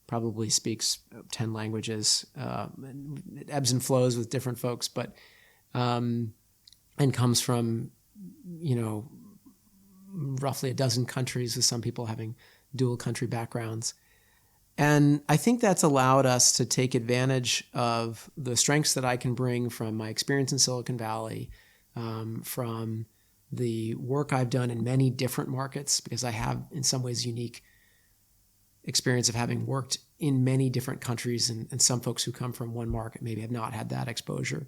probably speaks 10 languages. It ebbs and flows with different folks, but and comes from, roughly a dozen countries, with some people having dual country backgrounds. And I think that's allowed us to take advantage of the strengths that I can bring from my experience in Silicon Valley, from the work I've done in many different markets, because I have in some ways unique experience of having worked in many different countries, and some folks who come from one market maybe have not had that exposure.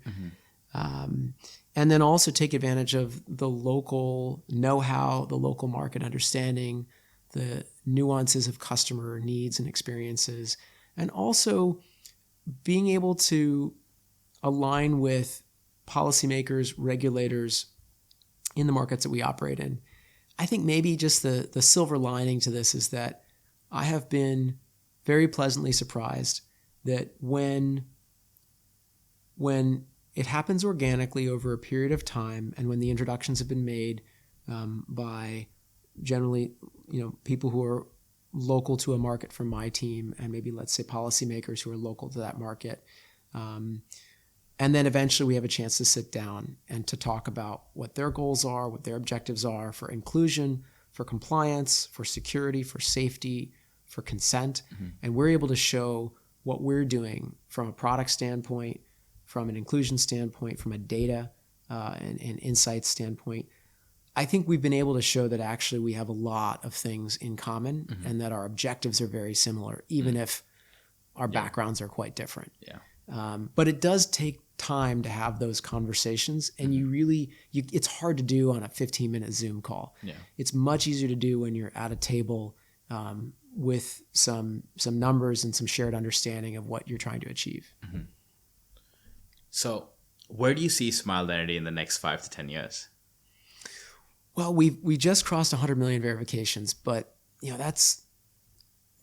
And then also take advantage of the local know-how, the local market understanding, the nuances of customer needs and experiences, and also being able to align with policymakers, regulators in the markets that we operate in. I think maybe just the silver lining to this is that I have been very pleasantly surprised that when it happens organically over a period of time, and when the introductions have been made by generally, people who are local to a market from my team, and maybe, let's say, policymakers who are local to that market, And then eventually we have a chance to sit down and to talk about what their goals are, what their objectives are for inclusion, for compliance, for security, for safety, for consent. And we're able to show what we're doing from a product standpoint, from an inclusion standpoint, from a data and insights standpoint. I think we've been able to show that actually we have a lot of things in common and that our objectives are very similar, even if our backgrounds are quite different. But it does take time to have those conversations, and it's hard to do on a 15-minute Zoom call. It's much easier to do when you're at a table with some numbers and some shared understanding of what you're trying to achieve. So where do you see Smile Identity in the next 5 to 10 years? Well, we just crossed 100 million verifications, but that's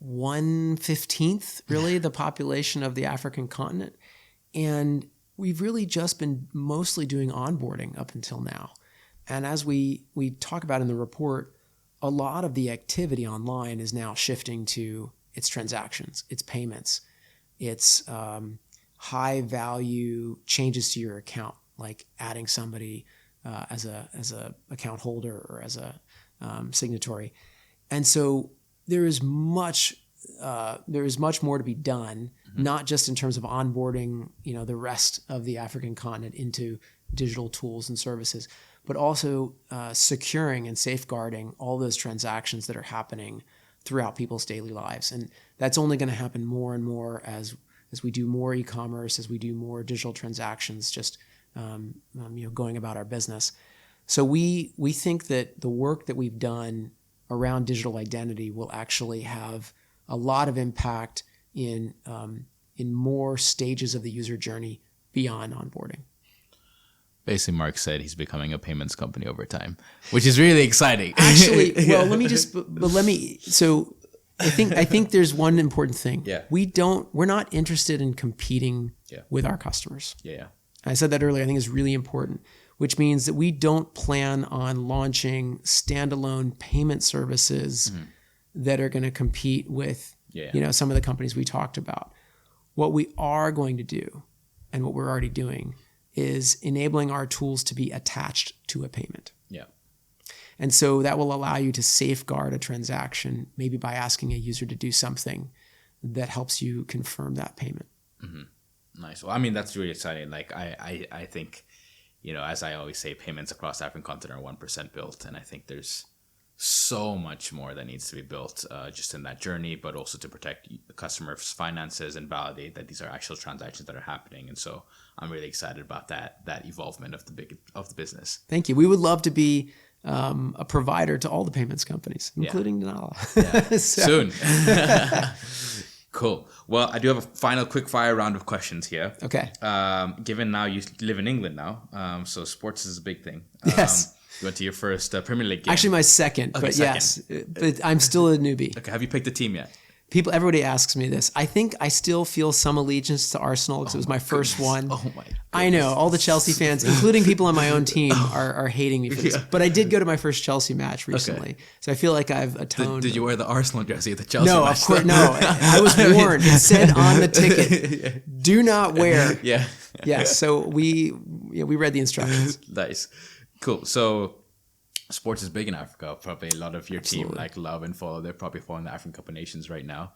1/15 really the population of the African continent. And we've really just been mostly doing onboarding up until now. And as we talk about in the report, a lot of the activity online is now shifting to its transactions, its payments, its high value changes to your account, like adding somebody as a account holder or as a signatory. And so there is much more to be done, not just in terms of onboarding, the rest of the African continent into digital tools and services, but also securing and safeguarding all those transactions that are happening throughout people's daily lives. And that's only going to happen more and more as we do more e-commerce, as we do more digital transactions, just going about our business. So we think that the work that we've done around digital identity will actually have a lot of impact in more stages of the user journey beyond onboarding. Basically, Mark said he's becoming a payments company over time, which is really exciting. Actually, well, so I think there's one important thing. We're not interested in competing with our customers. I said that earlier. I think it's really important, which means that we don't plan on launching standalone payment services that are going to compete with some of the companies we talked about. What we are going to do, and what we're already doing, is enabling our tools to be attached to a payment. And so that will allow you to safeguard a transaction, maybe by asking a user to do something that helps you confirm that payment. Nice. Well, I mean, that's really exciting. Like I think, as I always say, payments across the African continent are 1% built. And I think there's so much more that needs to be built just in that journey, but also to protect the customer's finances and validate that these are actual transactions that are happening. And so I'm really excited about that evolvement of the business. Thank you. We would love to be a provider to all the payments companies, including Nala. Soon. Cool. Well, I do have a final quick fire round of questions here. Okay. Given now you live in England now, so sports is a big thing. Yes. You went to your first Premier League game. Actually, my second, but yes. But I'm still a newbie. Okay. Have you picked a team yet? Everybody asks me this. I think I still feel some allegiance to Arsenal because it was my first one. Oh my goodness. I know. All the Chelsea fans, including people on my own team, are hating me for this. But I did go to my first Chelsea match recently. Okay. So I feel like I've atoned. Did you wear the Arsenal jersey at the Chelsea match? No, of course. No. I was warned. It said on the ticket, do not wear. Yes. So we read the instructions. Nice. Cool. So sports is big in Africa. Probably a lot of your team love and follow. They're probably following the African Cup of Nations right now.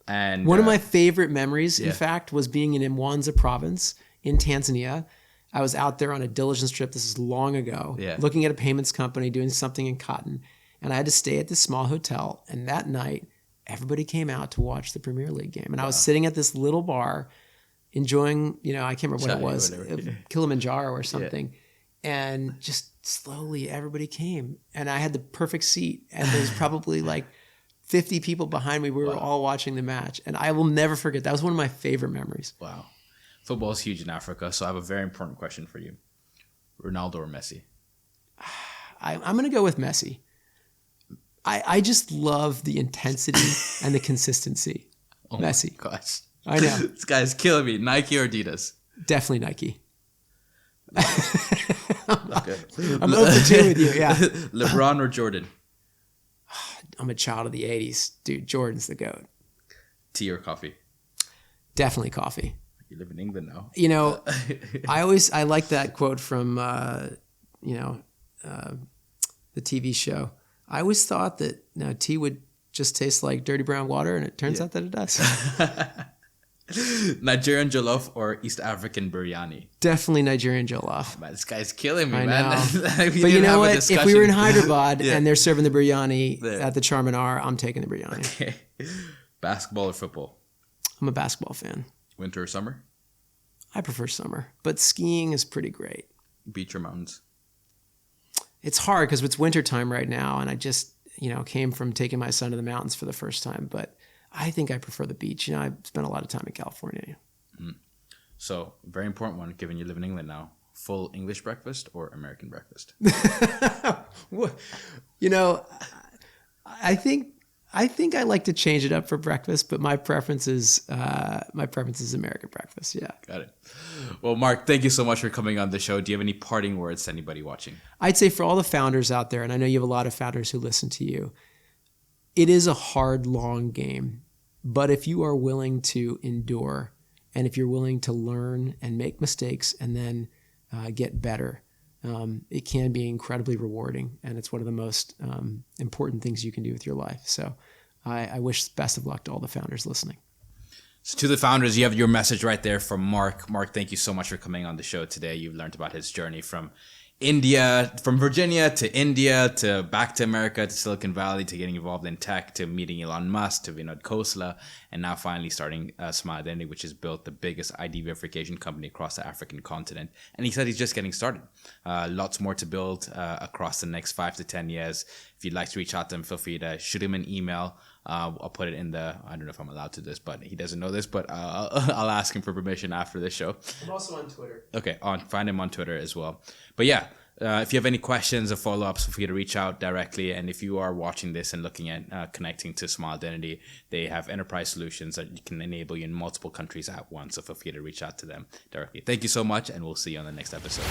And one of my favorite memories, in fact, was being in Mwanza province in Tanzania. I was out there on a diligence trip. This is long ago, looking at a payments company doing something in cotton. And I had to stay at this small hotel. And that night, everybody came out to watch the Premier League game. And I was sitting at this little bar enjoying, I can't remember what it was, Kilimanjaro or something. And just slowly everybody came. And I had the perfect seat. And there's probably like 50 people behind me. We were all watching the match. And I will never forget. That was one of my favorite memories. Wow. Football is huge in Africa. So I have a very important question for you. Ronaldo or Messi? I'm going to go with Messi. I just love the intensity and the consistency. Messi. My gosh. I know. This guy's killing me. Nike or Adidas? Definitely Nike. Okay. I'm over 2 with you, yeah. LeBron or Jordan? I'm a child of the 80s. Dude, Jordan's the GOAT. Tea or coffee? Definitely coffee. You live in England now. You know, I like that quote from, the TV show. I always thought that tea would just taste like dirty brown water, and it turns out that it does. Nigerian jollof or East African biryani? Definitely Nigerian jollof. Man, this guy's killing me, I man. know. But you know what? If we were in Hyderabad Yeah. and they're serving the biryani at the Charminar, I'm taking the biryani. Okay. Basketball or football? I'm a basketball fan. Winter or summer? I prefer summer, but skiing is pretty great. Beach or mountains? It's hard because it's wintertime right now, and I just, came from taking my son to the mountains for the first time, but I think I prefer the beach. I've spent a lot of time in California. So, very important one, given you live in England now. Full English breakfast or American breakfast? I think I like to change it up for breakfast, but my preference is American breakfast. Yeah. Got it. Well, Mark, thank you so much for coming on the show. Do you have any parting words to anybody watching? I'd say for all the founders out there, and I know you have a lot of founders who listen to you, it is a hard, long game. But if you are willing to endure, and if you're willing to learn and make mistakes and then get better, it can be incredibly rewarding, and it's one of the most important things you can do with your life. So I wish best of luck to all the founders listening. So to the founders, you have your message right there from Mark. Mark, thank you so much for coming on the show today. You've learned about his journey from Virginia to India, to back to America, to Silicon Valley, to getting involved in tech, to meeting Elon Musk, to Vinod Khosla, and now finally starting Smile Identity, which has built the biggest ID verification company across the African continent. And he said he's just getting started. Lots more to build across the next 5 to 10 years. If you'd like to reach out to him, feel free to shoot him an email. I'll put it in I don't know if I'm allowed to do this, but he doesn't know this, but I'll ask him for permission after this show. I'm also on Twitter. Okay, find him on Twitter as well. But yeah, if you have any questions or follow-ups, feel free to reach out directly. And if you are watching this and looking at connecting to Smile Identity, they have enterprise solutions that can enable you in multiple countries at once. So feel free to reach out to them directly. Thank you so much, and we'll see you on the next episode.